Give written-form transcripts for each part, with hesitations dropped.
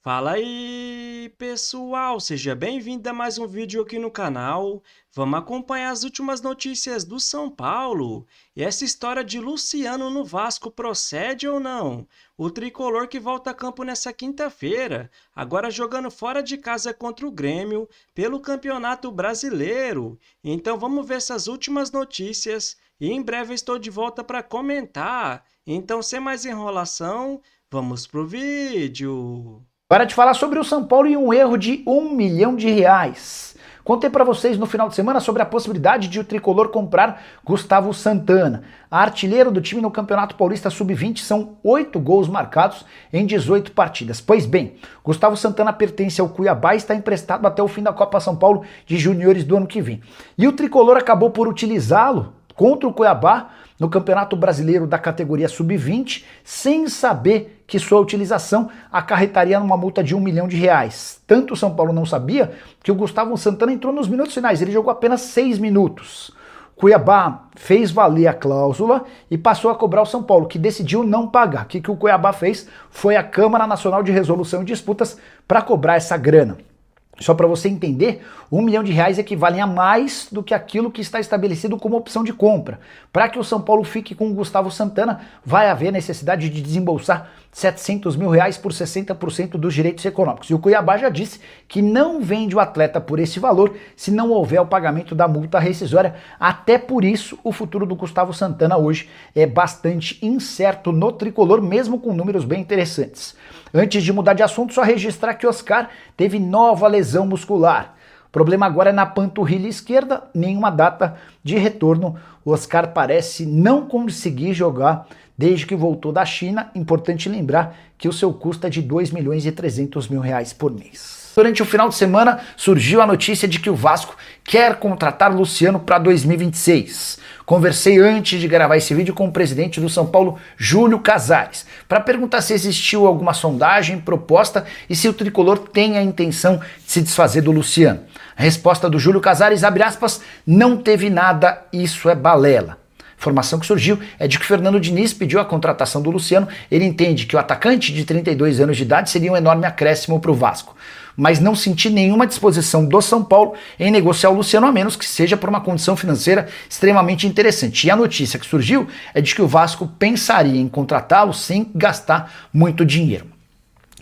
Fala aí, pessoal! Seja bem-vindo a mais um vídeo aqui no canal. Vamos acompanhar as últimas notícias do São Paulo. E essa história de Luciano no Vasco procede ou não? O tricolor que volta a campo nessa quinta-feira, agora jogando fora de casa contra o Grêmio pelo Campeonato Brasileiro. Então vamos ver essas últimas notícias e em breve estou de volta para comentar. Então, sem mais enrolação, vamos pro vídeo. Para te falar sobre o São Paulo e um erro de R$ 1 milhão. Contei para vocês no final de semana sobre a possibilidade de o tricolor comprar Gustavo Santana. Artilheiro do time no Campeonato Paulista Sub-20, são 8 gols marcados em 18 partidas. Pois bem, Gustavo Santana pertence ao Cuiabá e está emprestado até o fim da Copa São Paulo de Juniores do ano que vem. E o tricolor acabou por utilizá-lo contra o Cuiabá no Campeonato Brasileiro da categoria Sub-20, sem saber que sua utilização acarretaria numa multa de R$ 1 milhão. Tanto o São Paulo não sabia que o Gustavo Santana entrou nos minutos finais, ele jogou apenas 6 minutos. Cuiabá fez valer a cláusula e passou a cobrar o São Paulo, que decidiu não pagar. O que o Cuiabá fez foi a Câmara Nacional de Resolução de Disputas para cobrar essa grana. Só para você entender, R$ 1 milhão equivalem a mais do que aquilo que está estabelecido como opção de compra. Para que o São Paulo fique com o Gustavo Santana, vai haver necessidade de desembolsar R$ 700 mil por 60% dos direitos econômicos. E o Cuiabá já disse que não vende o atleta por esse valor se não houver o pagamento da multa rescisória. Até por isso, o futuro do Gustavo Santana hoje é bastante incerto no tricolor, mesmo com números bem interessantes. Antes de mudar de assunto, só registrar que Oscar teve nova lesão muscular. O problema agora é na panturrilha esquerda, nenhuma data de retorno. O Oscar parece não conseguir jogar desde que voltou da China. Importante lembrar que o seu custo é de R$ 2.300.000 por mês. Durante o final de semana, surgiu a notícia de que o Vasco quer contratar Luciano para 2026. Conversei antes de gravar esse vídeo com o presidente do São Paulo, Júlio Casares, para perguntar se existiu alguma sondagem, proposta e se o tricolor tem a intenção de se desfazer do Luciano. A resposta do Júlio Casares, abre aspas, não teve nada, isso é balela. A informação que surgiu é de que Fernando Diniz pediu a contratação do Luciano. Ele entende que o atacante de 32 anos de idade seria um enorme acréscimo para o Vasco, mas não senti nenhuma disposição do São Paulo em negociar o Luciano, a menos que seja por uma condição financeira extremamente interessante. E a notícia que surgiu é de que o Vasco pensaria em contratá-lo sem gastar muito dinheiro.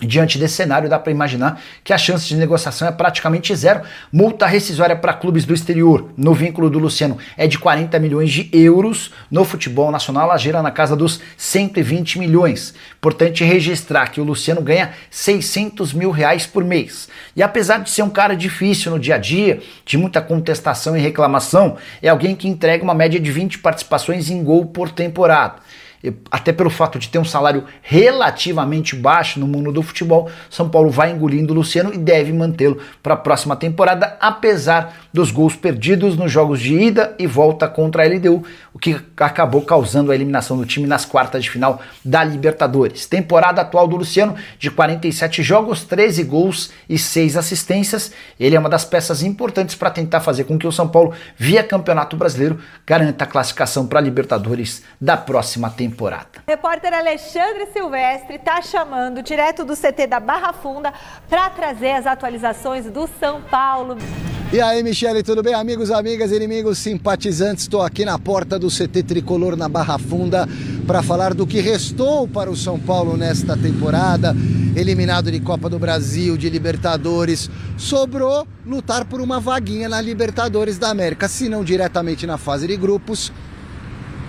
Diante desse cenário, dá para imaginar que a chance de negociação é praticamente zero. Multa rescisória para clubes do exterior no vínculo do Luciano é de 40 milhões de euros. No futebol nacional, ela gira na casa dos 120 milhões. Importante registrar que o Luciano ganha R$ 600 mil por mês. E apesar de ser um cara difícil no dia a dia, de muita contestação e reclamação, é alguém que entrega uma média de 20 participações em gol por temporada. Até pelo fato de ter um salário relativamente baixo no mundo do futebol, São Paulo vai engolindo o Luciano e deve mantê-lo para a próxima temporada, apesar dos gols perdidos nos jogos de ida e volta contra a LDU, o que acabou causando a eliminação do time nas quartas de final da Libertadores. Temporada atual do Luciano de 47 jogos, 13 gols e 6 assistências. Ele é uma das peças importantes para tentar fazer com que o São Paulo, via Campeonato Brasileiro, garanta a classificação para a Libertadores da próxima temporada. Repórter Alexandre Silvestre está chamando direto do CT da Barra Funda para trazer as atualizações do São Paulo. E aí, Michele, tudo bem? Amigos, amigas, inimigos, simpatizantes, estou aqui na porta do CT Tricolor na Barra Funda para falar do que restou para o São Paulo nesta temporada. Eliminado de Copa do Brasil, de Libertadores, sobrou lutar por uma vaguinha na Libertadores da América, se não diretamente na fase de grupos,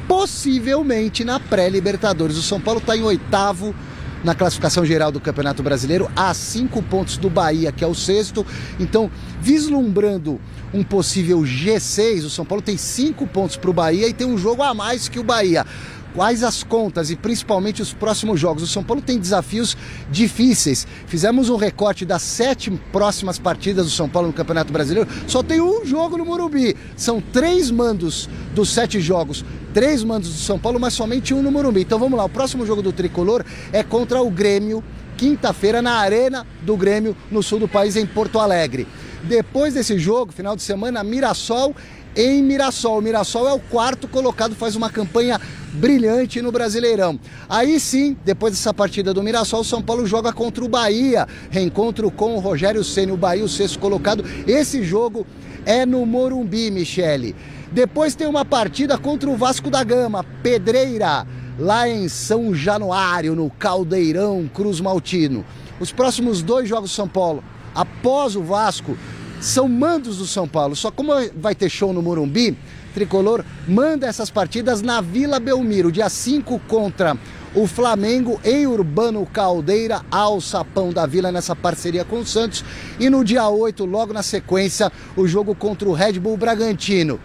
possivelmente na pré-Libertadores. O São Paulo está em 8º na classificação geral do Campeonato Brasileiro, a 5 pontos do Bahia, que é o 6º. Então, vislumbrando um possível G6, o São Paulo tem 5 pontos para o Bahia e tem um jogo a mais que o Bahia. Quais as contas e principalmente os próximos jogos? O São Paulo tem desafios difíceis. Fizemos um recorte das 7 próximas partidas do São Paulo no Campeonato Brasileiro. Só tem um jogo no Morumbi. São 3 mandos dos 7 jogos. 3 mandos do São Paulo, mas somente um no Morumbi. Então vamos lá, o próximo jogo do Tricolor é contra o Grêmio, quinta-feira, na Arena do Grêmio, no sul do país, em Porto Alegre. Depois desse jogo, final de semana, Mirassol em Mirassol. O Mirassol é o 4º colocado, faz uma campanha brilhante no Brasileirão. Aí sim, depois dessa partida do Mirassol, o São Paulo joga contra o Bahia. Reencontro com o Rogério Ceni, o Bahia, o 6º colocado. Esse jogo é no Morumbi, Michele. Depois tem uma partida contra o Vasco da Gama, Pedreira, lá em São Januário, no Caldeirão Cruz Maltino. Os próximos 2 jogos do São Paulo, após o Vasco, são mandos do São Paulo. Só como vai ter show no Morumbi, Tricolor manda essas partidas na Vila Belmiro, dia 5 contra o Flamengo em Urbano Caldeira, ao Sapão da Vila, nessa parceria com o Santos. E no dia 8, logo na sequência, o jogo contra o Red Bull Bragantino.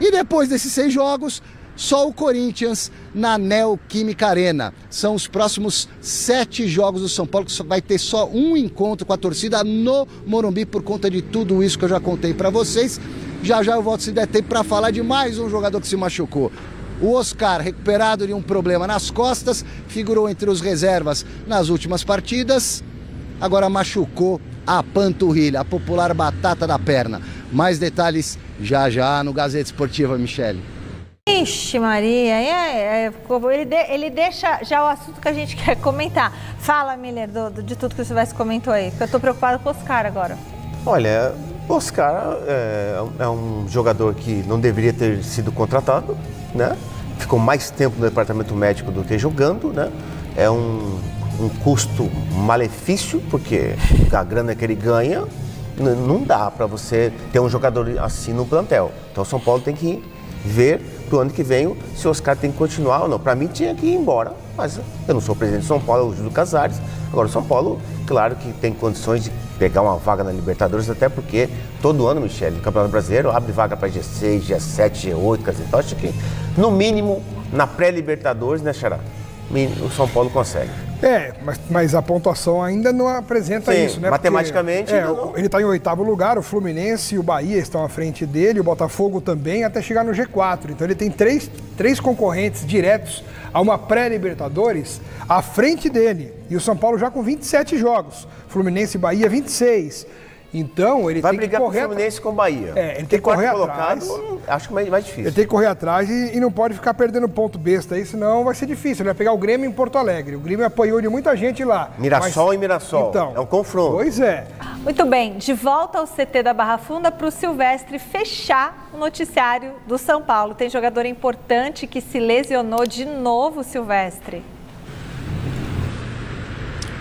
E depois desses 6 jogos, só o Corinthians na Neoquímica Arena. São os próximos 7 jogos do São Paulo, que só vai ter só um encontro com a torcida no Morumbi, por conta de tudo isso que eu já contei para vocês. Já eu volto, se der tempo, para falar de mais um jogador que se machucou. O Oscar, recuperado de um problema nas costas, figurou entre os reservas nas últimas partidas, agora machucou a panturrilha, a popular batata da perna. Mais detalhes já no Gazeta Esportiva, Michele. Ixi, Maria, ele deixa já o assunto que a gente quer comentar. Fala, Miller, de tudo que o Silvestre comentou aí, que eu tô preocupado com o Oscar agora. Olha, o Oscar é um jogador que não deveria ter sido contratado, né? Ficou mais tempo no departamento médico do que jogando, né? É um custo malefício, porque a grana que ele ganha, não dá para você ter um jogador assim no plantel. Então o São Paulo tem que ver pro ano que vem se o Oscar tem que continuar ou não. Para mim tinha que ir embora, mas eu não sou o presidente de São Paulo, é o Júlio Casares. Agora o São Paulo, claro que tem condições de pegar uma vaga na Libertadores, até porque todo ano, Michele, no Campeonato Brasileiro abre vaga para G6, G7, G8, quer dizer, então acho que no mínimo na pré-Libertadores, né, Xará? O São Paulo consegue. Mas a pontuação ainda não apresenta isso, né? Matematicamente. Ele está em 8º lugar, o Fluminense e o Bahia estão à frente dele, o Botafogo também, até chegar no G4. Então ele tem três concorrentes diretos a uma pré-Libertadores à frente dele. E o São Paulo já com 27 jogos. Fluminense e Bahia, 26. Então, ele vai tem que brigar correr com o Fluminense com o Bahia. Ele tem que correr atrás. Acho que é mais difícil. Ele tem que correr atrás e não pode ficar perdendo ponto besta aí, senão vai ser difícil. Ele vai pegar o Grêmio em Porto Alegre. O Grêmio apoiou de muita gente lá. Mirassol e Mirassol. Então, é um confronto. Pois é. Muito bem, de volta ao CT da Barra Funda para o Silvestre fechar o noticiário do São Paulo. Tem jogador importante que se lesionou de novo, Silvestre.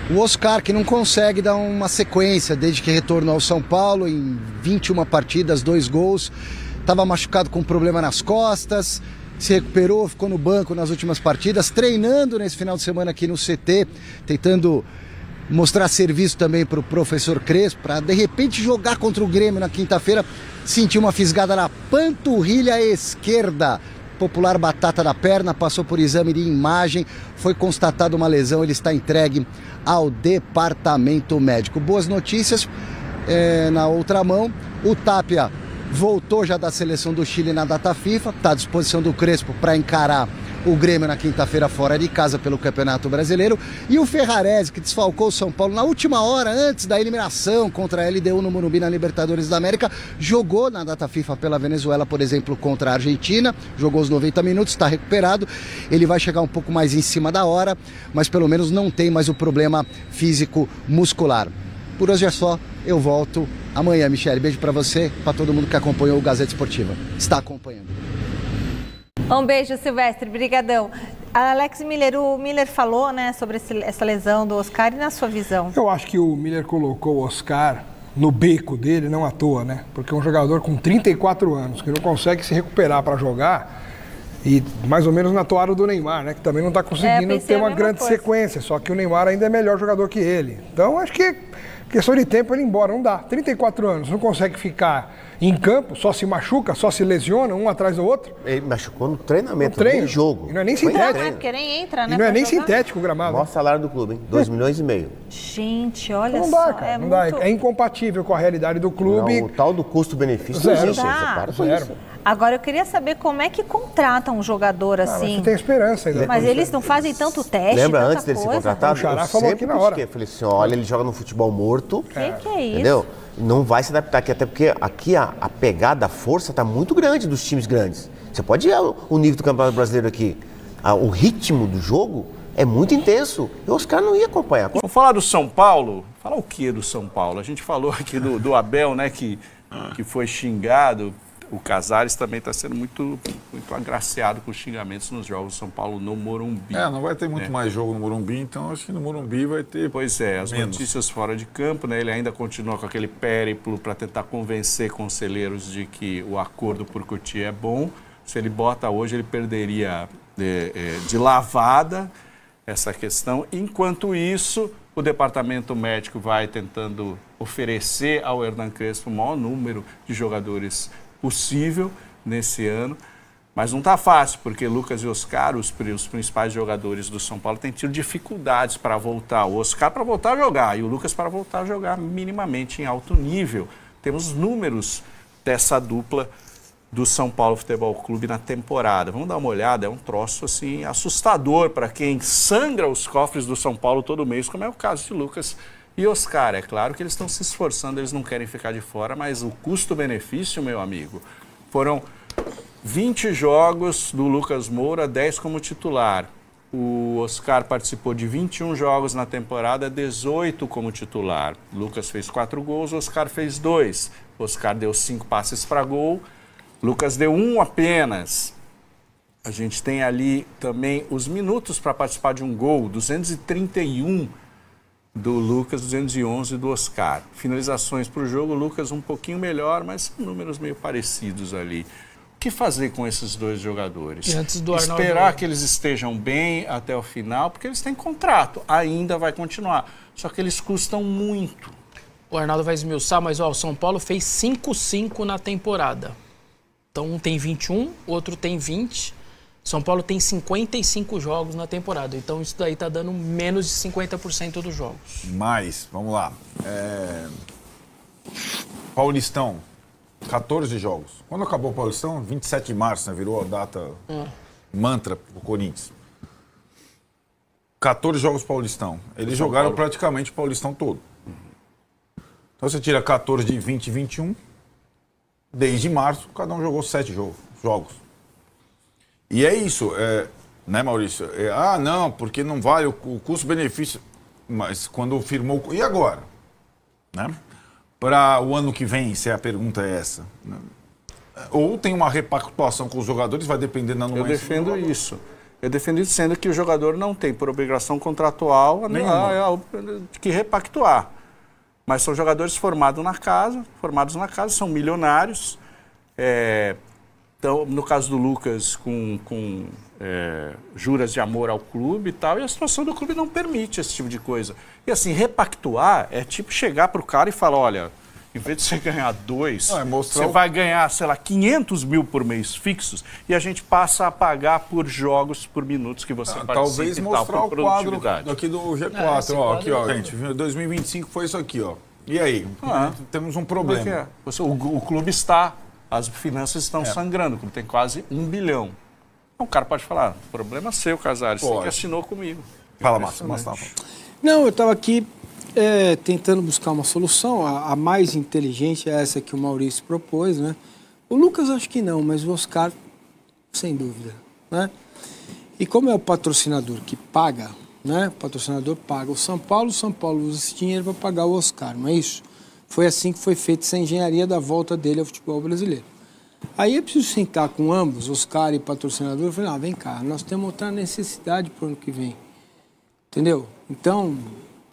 O Oscar, que não consegue dar uma sequência desde que retornou ao São Paulo, em 21 partidas, 2 gols. Estava machucado com problema nas costas, se recuperou, ficou no banco nas últimas partidas, treinando nesse final de semana aqui no CT, tentando mostrar serviço também para o professor Crespo, para de repente jogar contra o Grêmio na quinta-feira. Sentiu uma fisgada na panturrilha esquerda. Popular batata da perna, passou por exame de imagem, foi constatada uma lesão, ele está entregue ao departamento médico. Boas notícias, na outra mão, o Tapia voltou já da seleção do Chile na data FIFA, está à disposição do Crespo para encarar o Grêmio na quinta-feira fora de casa pelo Campeonato Brasileiro. E o Ferrarese, que desfalcou o São Paulo na última hora, antes da eliminação contra a LDU no Morumbi na Libertadores da América, jogou na data FIFA pela Venezuela, por exemplo, contra a Argentina, jogou os 90 minutos, está recuperado. Ele vai chegar um pouco mais em cima da hora, mas pelo menos não tem mais o problema físico muscular. Por hoje é só, eu volto amanhã, Michele. Beijo para você, para todo mundo que acompanhou o Gazeta Esportiva. Está acompanhando. Um beijo, Silvestre. Brigadão. Alex Miller, o Miller falou, né, sobre essa lesão do Oscar, e na sua visão? Eu acho que o Miller colocou o Oscar no beco dele, não à toa, né? Porque um jogador com 34 anos, que não consegue se recuperar para jogar, e mais ou menos na toada do Neymar, né? Que também não está conseguindo ter uma grande sequência, só que o Neymar ainda é melhor jogador que ele. Então, acho que questão de tempo ele ir embora, não dá. 34 anos, não consegue ficar em campo, só se machuca, só se lesiona, um atrás do outro. Ele machucou no treinamento, no treino. no jogo. E não é nem sintético. Não, porque nem entra, né? E não é nem sintético o gramado. Maior salário do clube, hein? 2,5 milhões. Gente, olha não só. Dá, cara, não dá, é incompatível com a realidade do clube. Não, o tal do custo-benefício Zero. não existe. Para com isso. Agora, eu queria saber como é que contratam um jogador assim. Você tem esperança ainda. Mas eles não fazem tanto teste, Lembra tanta antes dele ser coisa? contratado? O Xará Eu falou sempre aqui na hora. critiquei. Falei assim, olha, ele joga no futebol morto. Que é isso? Entendeu? Não vai se adaptar aqui, até porque aqui a pegada, a força tá muito grande dos times grandes. Você pode ir o nível do Campeonato Brasileiro aqui. O ritmo do jogo é muito intenso. E os caras não iam acompanhar. Vamos falar do São Paulo? Falar o que do São Paulo? A gente falou aqui do Abel, né, que foi xingado. O Casares também está sendo muito agraciado com xingamentos nos jogos do São Paulo no Morumbi. Não vai ter muito mais jogo no Morumbi, então acho que no Morumbi vai ter. Pois é, as menos. notícias fora de campo, né? Ele ainda continua com aquele périplo para tentar convencer conselheiros de que o acordo por Cotia é bom. Se ele bota hoje, ele perderia de lavada essa questão. Enquanto isso, o departamento médico vai tentando oferecer ao Hernan Crespo o maior número de jogadores possível nesse ano, mas não está fácil, porque Lucas e Oscar, os principais jogadores do São Paulo, têm tido dificuldades para voltar. O Oscar para voltar a jogar e o Lucas para voltar a jogar minimamente em alto nível. Temos números dessa dupla do São Paulo Futebol Clube na temporada. Vamos dar uma olhada, é um troço assim assustador para quem sangra os cofres do São Paulo todo mês, como é o caso de Lucas e Oscar. É claro que eles estão se esforçando, eles não querem ficar de fora, mas o custo-benefício, meu amigo, foram 20 jogos do Lucas Moura, 10 como titular. O Oscar participou de 21 jogos na temporada, 18 como titular. Lucas fez 4 gols, Oscar fez 2. Oscar deu 5 passes para gol, Lucas deu 1 apenas. A gente tem ali também os minutos para participar de um gol, 231 do Lucas, 211 do Oscar. Finalizações para o jogo, o Lucas um pouquinho melhor, mas são números meio parecidos ali. O que fazer com esses dois jogadores? E antes do Arnaldo... Esperar que eles estejam bem até o final, porque eles têm contrato, ainda vai continuar. Só que eles custam muito. O Arnaldo vai esmiuçar, mas o São Paulo fez 5-5 na temporada. Então um tem 21, outro tem 20. São Paulo tem 55 jogos na temporada, então isso daí tá dando menos de 50% dos jogos. Mas, vamos lá. Paulistão, 14 jogos. Quando acabou o Paulistão? 27 de março, né? Virou a data mantra pro Corinthians. 14 jogos Paulistão. Eles jogaram praticamente o Paulistão todo. Então você tira 14 de 20 e 21. Desde março, cada um jogou 7 jogos. E é isso, né, Maurício? Não, porque não vale o custo-benefício. Mas quando firmou... E agora? Né? Para o ano que vem, se a pergunta é essa. Né? Ou tem uma repactuação com os jogadores, vai depender da anuência. Eu defendo isso. Eu defendo isso, sendo que o jogador não tem, por obrigação contratual, que repactuar. Mas são jogadores formados na casa, são milionários. Então, no caso do Lucas, com juras de amor ao clube e tal, e a situação do clube não permite esse tipo de coisa. E assim, repactuar é tipo chegar para o cara e falar, olha, em vez de você ganhar 2, você vai ganhar, sei lá, 500 mil por mês fixos e a gente passa a pagar por jogos, por minutos que você participa. Talvez mostrar o quadro aqui do G4, aqui, gente, 2025 foi isso aqui, ó. E aí? Temos um problema. O clube está... As finanças estão sangrando, o clube tem quase 1 bilhão. Então, o cara pode falar, problema seu, Casares, você que assinou comigo. Fala, Márcio. Não, eu estava aqui tentando buscar uma solução. A mais inteligente é essa que o Maurício propôs, né? O Lucas acho que não, mas o Oscar, sem dúvida, né? E como é o patrocinador que paga, né? O patrocinador paga o São Paulo usa esse dinheiro para pagar o Oscar, não é isso? Foi assim que foi feita essa engenharia da volta dele ao futebol brasileiro. Aí eu preciso sentar com ambos, Oscar e patrocinador, e falar, vem cá, nós temos outra necessidade para o ano que vem. Entendeu? Então,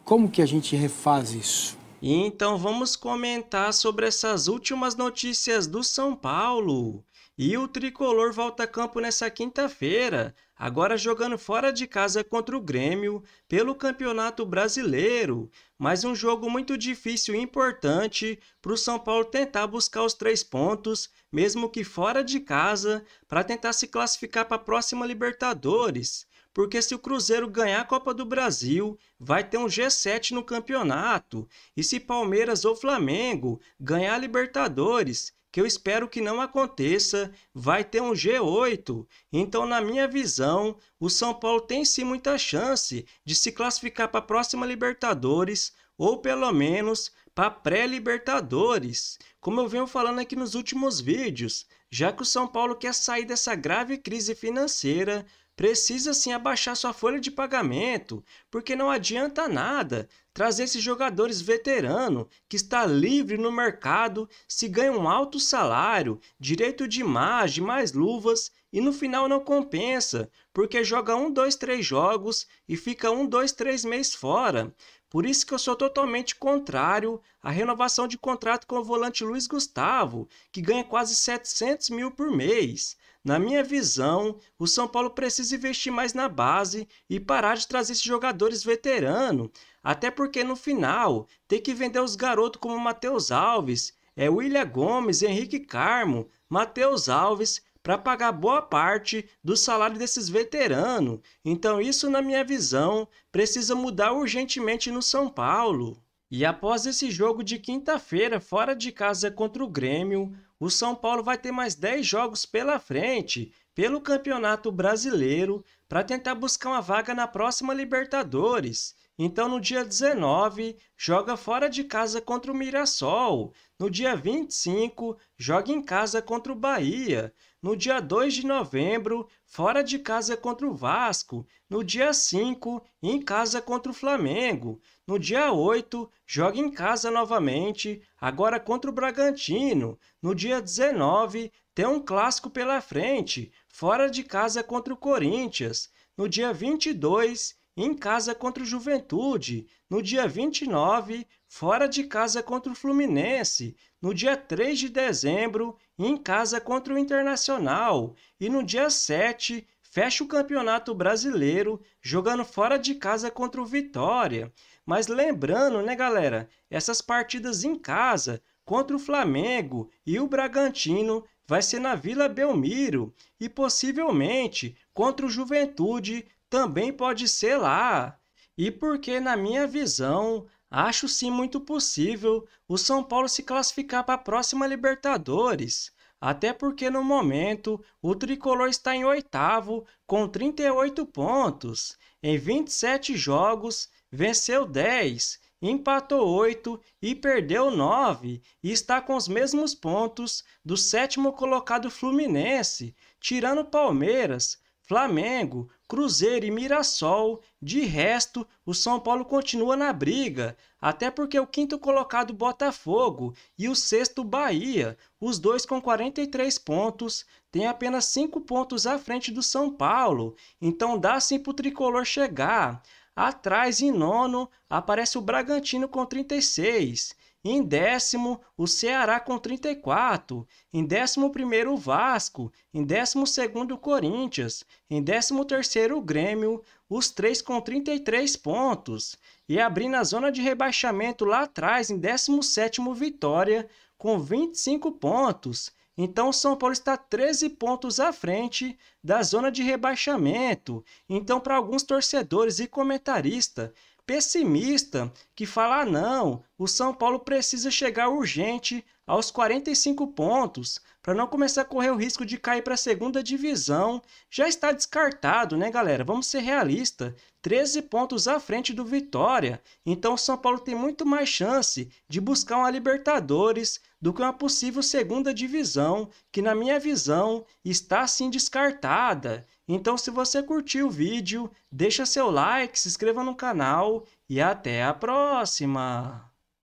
como que a gente refaz isso? E então vamos comentar sobre essas últimas notícias do São Paulo. E o Tricolor volta a campo nessa quinta-feira, agora jogando fora de casa contra o Grêmio pelo Campeonato Brasileiro. Mas um jogo muito difícil e importante para o São Paulo tentar buscar os 3 pontos, mesmo que fora de casa, para tentar se classificar para a próxima Libertadores. Porque se o Cruzeiro ganhar a Copa do Brasil, vai ter um G7 no campeonato. E se Palmeiras ou Flamengo ganhar a Libertadores, que eu espero que não aconteça, vai ter um G8. Então, na minha visão, o São Paulo tem sim muita chance de se classificar para a próxima Libertadores, ou pelo menos para pré-Libertadores. Como eu venho falando aqui nos últimos vídeos, já que o São Paulo quer sair dessa grave crise financeira, precisa sim abaixar sua folha de pagamento, porque não adianta nada trazer esses jogadores veteranos que está livre no mercado, se ganha um alto salário, direito de imagem, mais luvas, e no final não compensa, porque joga 1, 2, 3 jogos e fica 1, 2, 3 meses fora. Por isso que eu sou totalmente contrário à renovação de contrato com o volante Luiz Gustavo, que ganha quase 700 mil por mês. Na minha visão, o São Paulo precisa investir mais na base e parar de trazer esses jogadores veteranos, até porque no final tem que vender os garotos como Matheus Alves, William Gomes, Henrique Carmo, Matheus Alves, para pagar boa parte do salário desses veteranos. Então isso, na minha visão, precisa mudar urgentemente no São Paulo. E após esse jogo de quinta-feira fora de casa contra o Grêmio, o São Paulo vai ter mais 10 jogos pela frente pelo Campeonato Brasileiro para tentar buscar uma vaga na próxima Libertadores. Então, no dia 19, joga fora de casa contra o Mirassol. No dia 25, joga em casa contra o Bahia. No dia 2 de novembro, fora de casa contra o Vasco. No dia 5, em casa contra o Flamengo. No dia 8, joga em casa novamente, agora contra o Bragantino. No dia 19, tem um clássico pela frente, fora de casa contra o Corinthians. No dia 22, em casa contra o Juventude. No dia 29, fora de casa contra o Fluminense. No dia 3 de dezembro, em casa contra o Internacional. E no dia 7, fecha o Campeonato Brasileiro, jogando fora de casa contra o Vitória. Mas lembrando, né, galera, essas partidas em casa contra o Flamengo e o Bragantino vai ser na Vila Belmiro. E possivelmente contra o Juventude também pode ser lá. E porque, na minha visão, acho sim muito possível o São Paulo se classificar para a próxima Libertadores. Até porque no momento o tricolor está em 8º com 38 pontos. Em 27 jogos, venceu 10, empatou 8 e perdeu 9. E está com os mesmos pontos do 7º colocado Fluminense, tirando Palmeiras, Flamengo, Cruzeiro e Mirassol. De resto, o São Paulo continua na briga, até porque o 5º colocado Botafogo e o 6º Bahia, os dois com 43 pontos, têm apenas 5 pontos à frente do São Paulo, então dá sim para o tricolor chegar. Atrás, em 9º, aparece o Bragantino com 36. Em 10º, o Ceará com 34. Em 11º, o Vasco. Em 12º, o Corinthians. Em 13º, o Grêmio. Os três com 33 pontos. E abrindo a zona de rebaixamento lá atrás, em 17º, Vitória, com 25 pontos. Então, o São Paulo está 13 pontos à frente da zona de rebaixamento. Então, para alguns torcedores e comentaristas pessimista que fala, não, o São Paulo precisa chegar urgente aos 45 pontos para não começar a correr o risco de cair para a segunda divisão, já está descartado, né, galera? Vamos ser realistas, 13 pontos à frente do Vitória, então o São Paulo tem muito mais chance de buscar uma Libertadores do que uma possível segunda divisão, que na minha visão está assim descartada. Então, se você curtiu o vídeo, deixa seu like, se inscreva no canal e até a próxima!